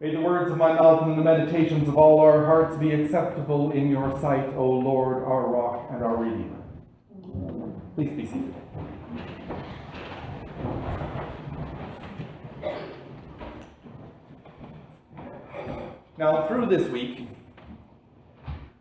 May the words of my mouth and the meditations of all our hearts be acceptable in your sight, O Lord, our rock and our Redeemer. Please be seated. Now, through this week,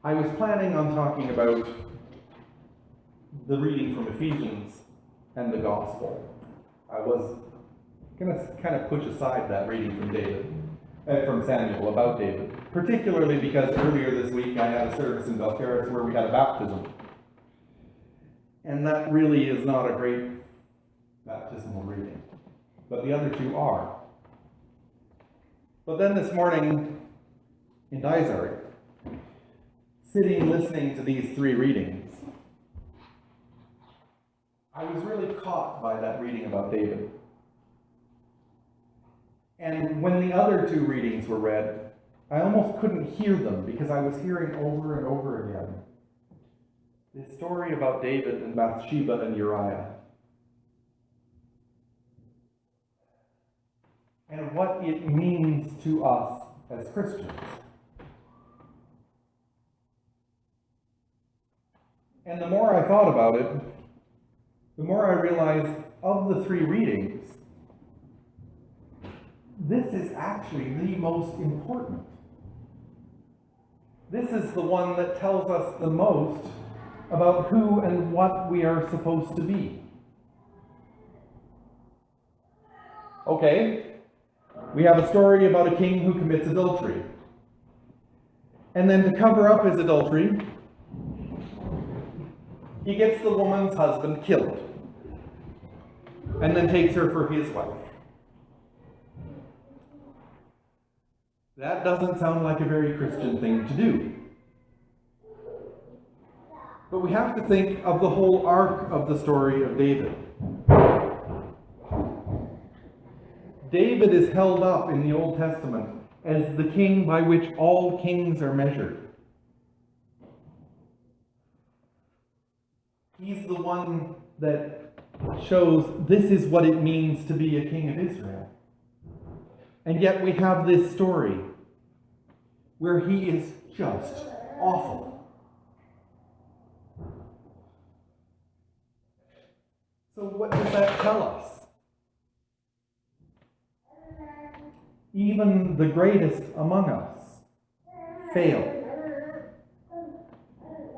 I was planning on talking about the reading from Ephesians and the Gospel. I was going to kind of push aside that reading from Samuel about David, particularly because earlier this week I had a service in Belfast where we had a baptism. And that really is not a great baptismal reading, but the other two are. But then this morning in Dysart, sitting listening to these three readings, I was really caught by that reading about David. And when the other two readings were read, I almost couldn't hear them because I was hearing over and over again this story about David and Bathsheba and Uriah. And what it means to us as Christians. And the more I thought about it, the more I realized of the three readings, this is actually the most important. This is the one that tells us the most about who and what we are supposed to be. Okay, we have a story about a king who commits adultery. And then to cover up his adultery, he gets the woman's husband killed. And then takes her for his wife. That doesn't sound like a very Christian thing to do. But we have to think of the whole arc of the story of David. David is held up in the Old Testament as the king by which all kings are measured. He's the one that shows this is what it means to be a king of Israel. And yet we have this story where he is just awful. So what does that tell us? Even the greatest among us fail.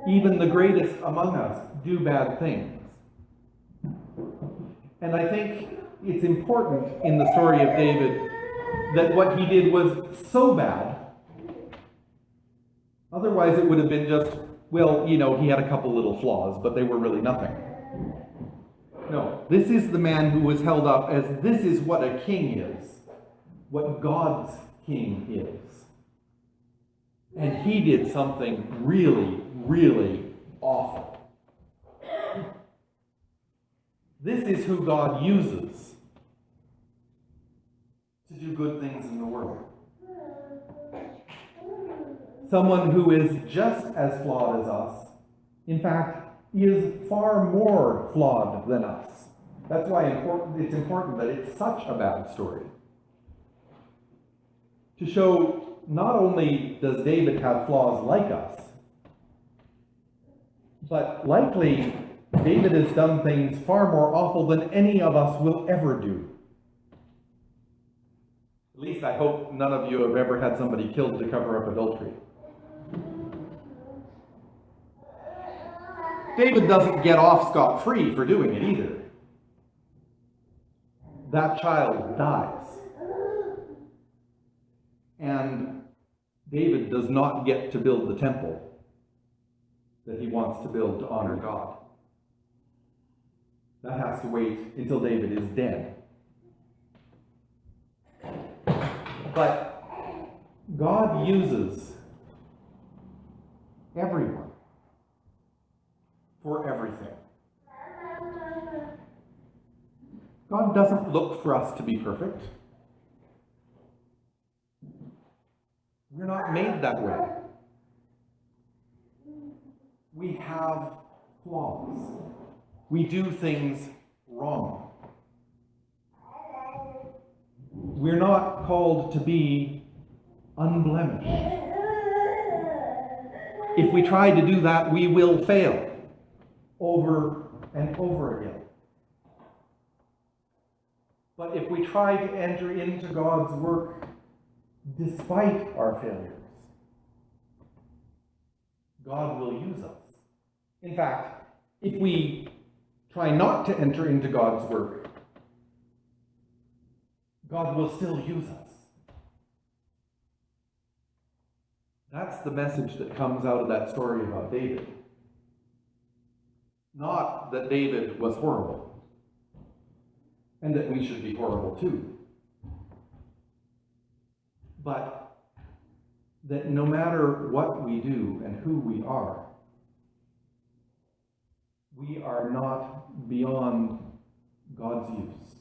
Even the greatest among us do bad things. And I think it's important in the story of David that what he did was so bad. Otherwise it would have been just, well, he had a couple little flaws, but they were really nothing. No, this is the man who was held up as this is what a king is, what God's king is. And he did something really, really awful. This is who God uses to do good things in the world. Someone who is just as flawed as us. In fact, is far more flawed than us. That's why it's important that it's such a bad story. To show not only does David have flaws like us, but likely David has done things far more awful than any of us will ever do. At least I hope none of you have ever had somebody killed to cover up adultery. David doesn't get off scot-free for doing it either. That child dies. And David does not get to build the temple that he wants to build to honor God. That has to wait until David is dead. But God uses everyone for everything. God doesn't look for us to be perfect. We're not made that way. We have flaws. We do things wrong. We're not called to be unblemished. If we try to do that, we will fail over and over again. But if we try to enter into God's work despite our failures, God will use us. In fact, if we try not to enter into God's work, God will still use us. That's the message that comes out of that story about David. Not that David was horrible, and that we should be horrible too, but that no matter what we do and who we are not beyond God's use.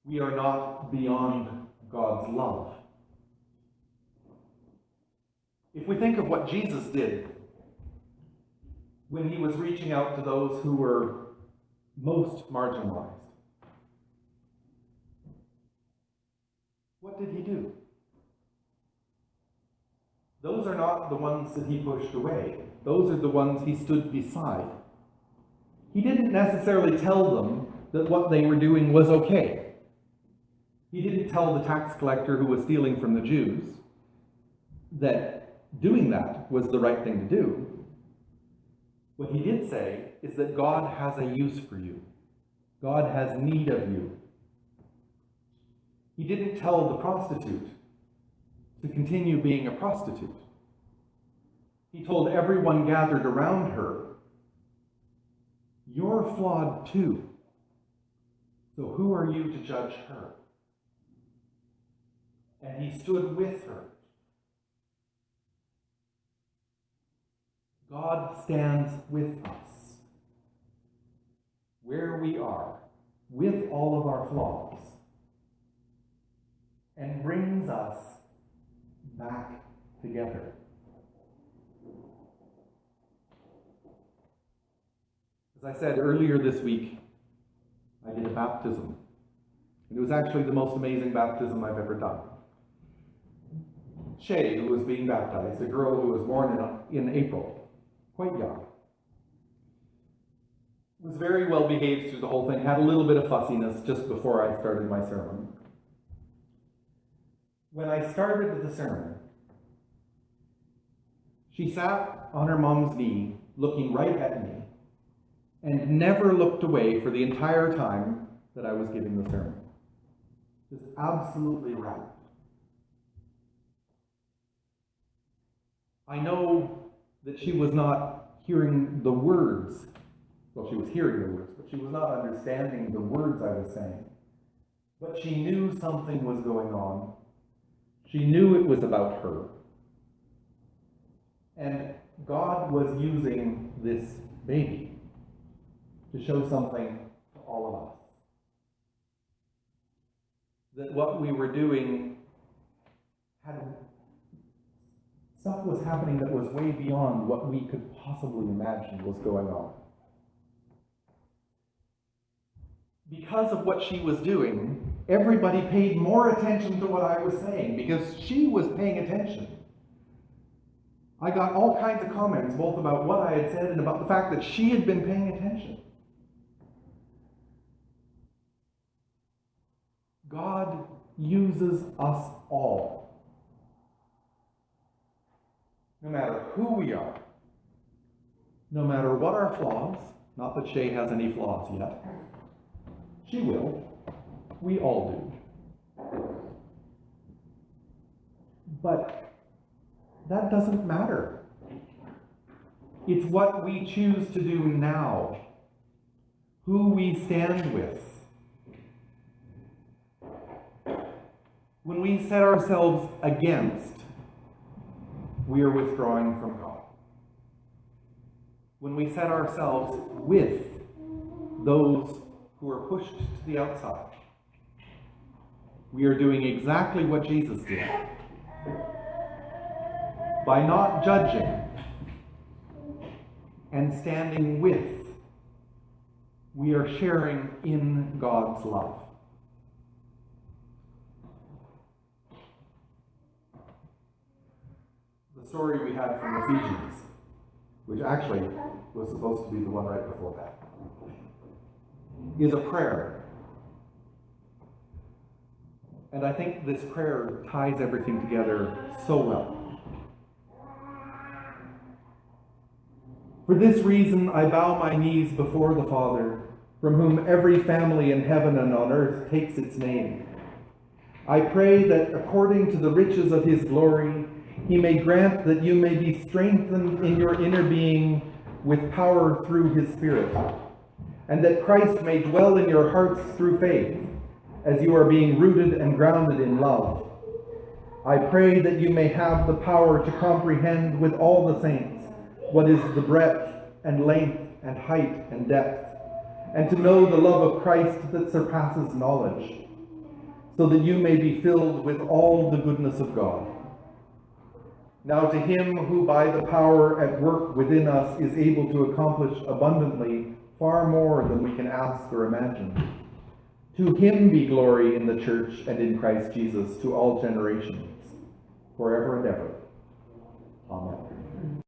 We are not beyond God's love. If we think of what Jesus did when he was reaching out to those who were most marginalized, what did he do? Those are not the ones that he pushed away. Those are the ones he stood beside. He didn't necessarily tell them that what they were doing was okay. He didn't tell the tax collector who was stealing from the Jews that doing that was the right thing to do. What he did say is that God has a use for you. God has need of you. He didn't tell the prostitute to continue being a prostitute. He told everyone gathered around her, "You're flawed too. So who are you to judge her?" And he stood with her. God stands with us where we are, with all of our flaws, and brings us back together. As I said earlier this week, I did a baptism. And it was actually the most amazing baptism I've ever done. Shay, who was being baptized, a girl who was born in April, quite young, was very well behaved through the whole thing, had a little bit of fussiness just before I started my sermon. When I started the sermon, she sat on her mom's knee, looking right at me, and never looked away for the entire time that I was giving the sermon. Just absolutely rapt. I know that she was not hearing the words. Well, she was hearing the words, but she was not understanding the words I was saying. But she knew something was going on. She knew it was about her. And God was using this baby to show something to all of us. That what we were doing stuff was happening that was way beyond what we could possibly imagine was going on. Because of what she was doing, everybody paid more attention to what I was saying because she was paying attention. I got all kinds of comments both about what I had said and about the fact that she had been paying attention. God uses us all. No matter who we are, no matter what our flaws, not that Shay has any flaws yet, she will. We all do. But that doesn't matter. It's what we choose to do now, who we stand with. When we set ourselves against, we are withdrawing from God. When we set ourselves with those who are pushed to the outside, we are doing exactly what Jesus did. By not judging and standing with, we are sharing in God's love. story we had from Ephesians, which actually was supposed to be the one right before that, is a prayer. And I think this prayer ties everything together so well. For this reason, I bow my knees before the Father, from whom every family in heaven and on earth takes its name. I pray that according to the riches of his glory, he may grant that you may be strengthened in your inner being with power through his Spirit, and that Christ may dwell in your hearts through faith, as you are being rooted and grounded in love. I pray that you may have the power to comprehend with all the saints what is the breadth and length and height and depth, and to know the love of Christ that surpasses knowledge, so that you may be filled with all the goodness of God. Now to him who by the power at work within us is able to accomplish abundantly far more than we can ask or imagine, to him be glory in the church and in Christ Jesus to all generations, forever and ever. Amen.